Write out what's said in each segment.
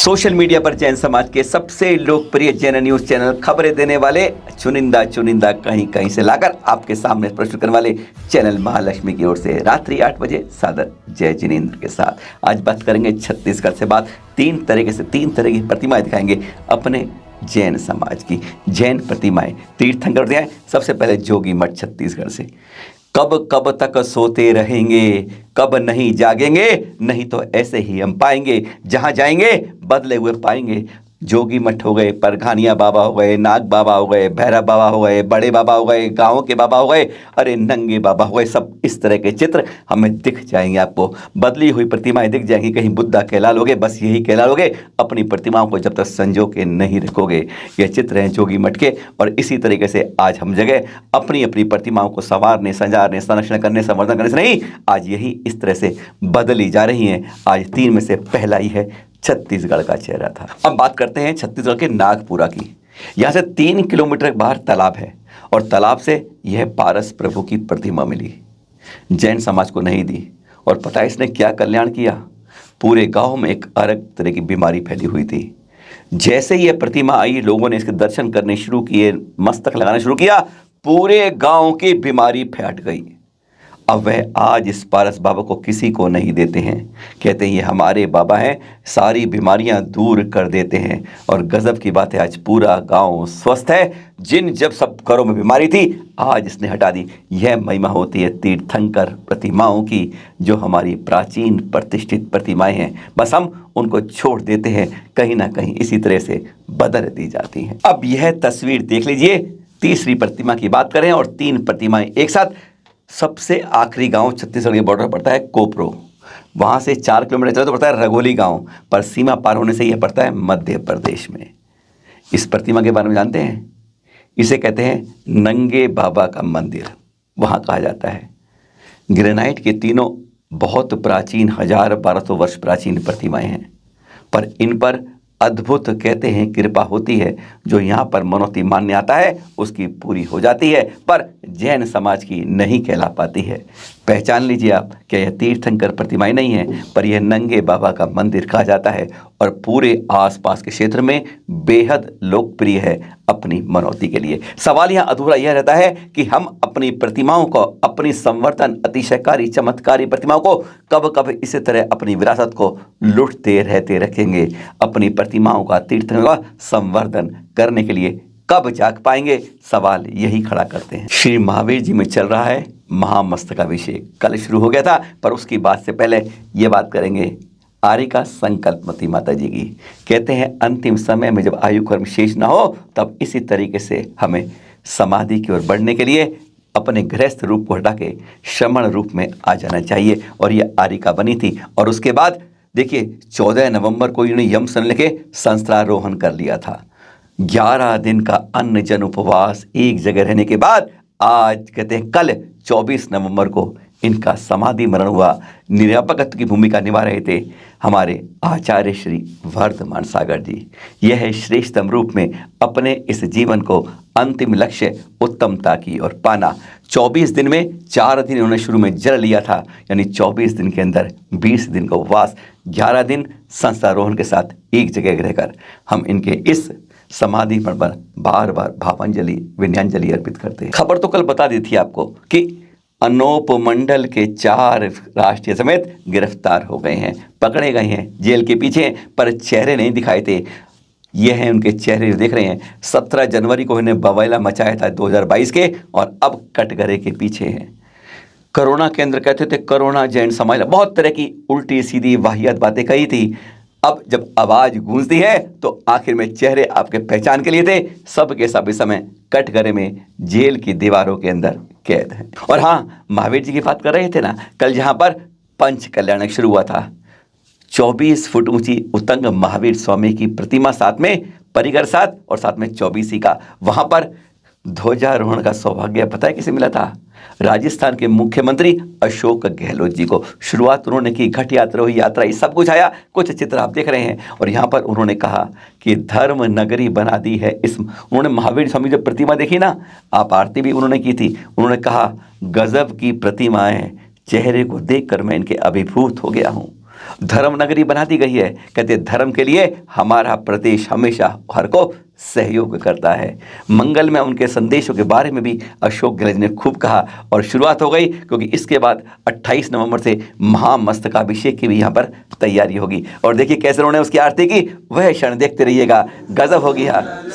Social media पर जैन समाज के सबसे लोकप्रिय जैन न्यूज चैनल खबरें देने वाले चुनिंदा कहीं कहीं से लाकर आपके सामने प्रस्तुत करने वाले चैनल महालक्ष्मी की ओर से रात्रि 8 बजे सादर जय जिनेंद्र के साथ आज बात करेंगे छत्तीसगढ़ से। बात तीन तरह की प्रतिमाएं दिखाएंगे अपने जैन समाज की। जैन प्रतिमाएं तीर्थंकर हैं। सबसे पहले जोगी मठ छत्तीसगढ़ से। कब तक सोते रहेंगे, कब नहीं जागेंगे, नहीं तो ऐसे ही हम पाएंगे, जहां जाएंगे बदले हुए पाएंगे। जोगी मठ हो गए, परघानिया बाबा हो गए, नाग बाबा हो गए, भैरव बाबा हो गए, बड़े बाबा हो गए, गाँव के बाबा हो गए, अरे नंगे बाबा हो गए। सब इस तरह के चित्र हमें दिख जाएंगे। आपको बदली हुई प्रतिमाएं दिख जाएंगी। कहीं बुद्धा कहला लोगे, बस यही कहला लोगे अपनी प्रतिमाओं को जब तक संजो के नहीं रखोगे। ये चित्र हैं जोगी मठ के। और इसी तरीके से आज हम जगह अपनी अपनी प्रतिमाओं को संवारने, संजारने, संरक्षण करने, संवर्धन करने से नहीं, आज यही इस तरह से बदली जा रही हैं। आज तीन में से पहला ही है छत्तीसगढ़ का चेहरा था। अब बात करते हैं छत्तीसगढ़ के नागपुरा की। यहाँ से 3 किलोमीटर बाहर तालाब है और तालाब से यह पारस प्रभु की प्रतिमा मिली। जैन समाज को नहीं दी। और पता है इसने क्या कल्याण किया? पूरे गांव में एक अलग तरह की बीमारी फैली हुई थी। जैसे ही यह प्रतिमा आई, लोगों ने इसके दर्शन करने शुरू किए, मस्तक लगाना शुरू किया, पूरे गांव की बीमारी फैट गई। अब वह आज इस पारस बाबा को किसी को नहीं देते हैं। कहते हैं ये हमारे बाबा हैं, सारी बीमारियां दूर कर देते हैं। और गजब की बात है, आज पूरा गांव स्वस्थ है। जब सब घरों में बीमारी थी, आज इसने हटा दी। यह महिमा होती है तीर्थंकर प्रतिमाओं की, जो हमारी प्राचीन प्रतिष्ठित प्रतिमाएं हैं। बस हम उनको छोड़ देते हैं, कहीं ना कहीं इसी तरह से बदल दी जाती हैं। अब यह तस्वीर देख लीजिए। तीसरी प्रतिमा की बात करें और 3 प्रतिमाएं एक साथ। सबसे आखिरी गांव छत्तीसगढ़ के बॉर्डर पड़ता है कोपरो। वहाँ से 4 किलोमीटर चले तो पड़ता है रघोली गांव, पर सीमा पार होने से यह पड़ता है मध्य प्रदेश में। इस प्रतिमा के बारे में जानते हैं? इसे कहते हैं नंगे बाबा का मंदिर। वहाँ कहा जाता है ग्रेनाइट के तीनों बहुत प्राचीन 1000-1200 वर्ष प्राचीन प्रतिमाएं हैं, पर इन पर अद्भुत कहते हैं कृपा होती है। जो यहाँ पर मनौती मानने आता है उसकी पूरी हो जाती है, पर जैन समाज की नहीं कहला पाती है। पहचान लीजिए आप, क्या यह तीर्थंकर प्रतिमाएं नहीं है, पर यह नंगे बाबा का मंदिर कहा जाता है और पूरे आसपास के क्षेत्र में बेहद लोकप्रिय है अपनी मनौती के लिए। सवाल यहाँ अधूरा यह रहता है कि हम अपनी प्रतिमाओं को, अपनी संवर्धन अतिशयकारी चमत्कारी प्रतिमाओं को कब इसी तरह अपनी विरासत को लुटते रहते रखेंगे। अपनी प्रतिमाओं का तीर्थंकर का संवर्धन करने के लिए कब जाग पाएंगे? सवाल यही खड़ा करते हैं। श्री महावीर जी में चल रहा है महामस्तकाभिषेक। कल शुरू हो गया था, पर उसकी बात से पहले ये बात करेंगे आर्य का संकल्पमती माता जी की। कहते हैं अंतिम समय में जब आयु कर्म शेष ना हो, तब इसी तरीके से हमें समाधि की ओर बढ़ने के लिए अपने गृहस्थ रूप को हटा के श्रमण रूप में आ जाना चाहिए। और ये आर्य का बनी थी। और उसके बाद देखिए 14 नवंबर को इन्होंने यम सन लेके संस्त्रारोहण कर लिया था। 11 दिन का अन्न जन उपवास, एक जगह रहने के बाद आज कहते हैं कल 24 नवंबर को इनका समाधि मरण हुआ। निरापकत्व की भूमिका निभा रहे थे हमारे आचार्य श्री वर्धमान सागर जी। यह है श्रेष्ठतम रूप में अपने इस जीवन को अंतिम लक्ष्य उत्तमता की ओर पाना। 24 दिन में 4 दिन उन्होंने शुरू में जल लिया था, यानी 24 दिन के अंदर 20 दिन का उपवास, 11 दिन संस्थारोहण के साथ एक जगह रहकर हम इनके इस समाधि पर बार बार भावांजलि विनयांजलि अर्पित करते हैं। खबर तो कल बता दी थी आपको कि अनूप मंडल के 4 राष्ट्रीय समेत गिरफ्तार हो गए हैं, पकड़े गए हैं, जेल के पीछे, पर चेहरे नहीं दिखाए थे। ये हैं उनके चेहरे जो देख रहे हैं। 17 जनवरी को इन्हें बवाला मचाया था 2022 के, और अब कटघरे के पीछे हैं। कोरोना केंद्र कहते थे, कोरोना जैन समाज, बहुत तरह की उल्टी सीधी वाहियात बातें कही थी। अब जब आवाज गूंजती है तो आखिर में चेहरे आपके पहचान के लिए थे। सब के सब इस समय कटघरे में जेल की दीवारों के अंदर कैद हैं। और हाँ, महावीर जी की बात कर रहे थे ना कल, जहां पर पंच कल्याण शुरू हुआ था। 24 फुट ऊंची उतंग महावीर स्वामी की प्रतिमा, साथ में परिगर साथ और साथ में 24 का। वहां पर ध्वजारोहण का सौभाग्य पता है किसे मिला था? राजस्थान के मुख्यमंत्री अशोक गहलोत जी को। शुरुआत उन्होंने की, घट यात्रा हुई, यात्रा ये सब कुछ आया, कुछ चित्र आप देख रहे हैं। और यहाँ पर उन्होंने कहा कि धर्म नगरी बना दी है इस। उन्होंने महावीर स्वामी जो प्रतिमा देखी ना, आप आरती भी उन्होंने की थी। उन्होंने कहा गजब की प्रतिमा है, चेहरे को देखकर मैं इनके अभिभूत हो गया हूँ। धर्म नगरी बना दी गई है। कहते धर्म के लिए हमारा प्रदेश हमेशा हर को सहयोग करता है। मंगल में उनके संदेशों के बारे में भी अशोक गहलोत ने खूब कहा और शुरुआत हो गई, क्योंकि इसके बाद 28 नवंबर से महामस्तकाभिषेक की भी यहाँ पर तैयारी होगी। और देखिए कैसे उन्होंने उसकी आरती की, वह क्षण देखते रहिएगा, गजब होगी।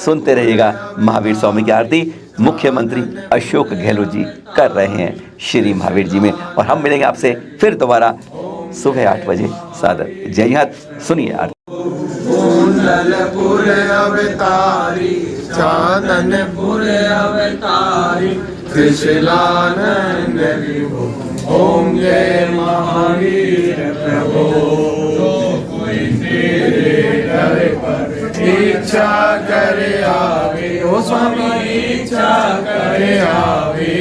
सुनते रहिएगा। महावीर स्वामी की आरती मुख्यमंत्री अशोक गहलोत जी कर रहे हैं श्री महावीर जी में। और हम मिलेंगे आपसे फिर दोबारा सुबह 8 बजे। सादर जय हिंद। सुनिए आरती। कुंडलपुर अवतारी चांदनपुर अवतारी त्रिशूलानंद विभो ओम जय महावीर प्रभो। कोई तेरे दर पर इच्छा करे आवे, ओ स्वामी इच्छा करे आवे।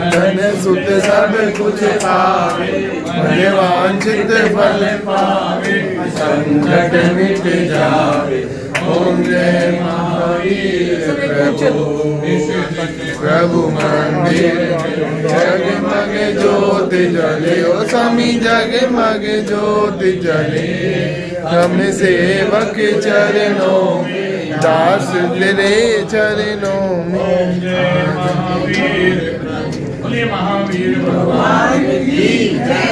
धन सुत सब कुछ पावे, मन वांछित फल पावे, संकट मिट जावे। ओम जय महावीर प्रभु। प्रभु मंदिर जगमग ज्योत जले, ओ स्वामी जगमग ज्योत जले। हम सेवक चरणों में, दास तेरे चरणों में। जय महावीर, बोले महावीर भगवान की जय।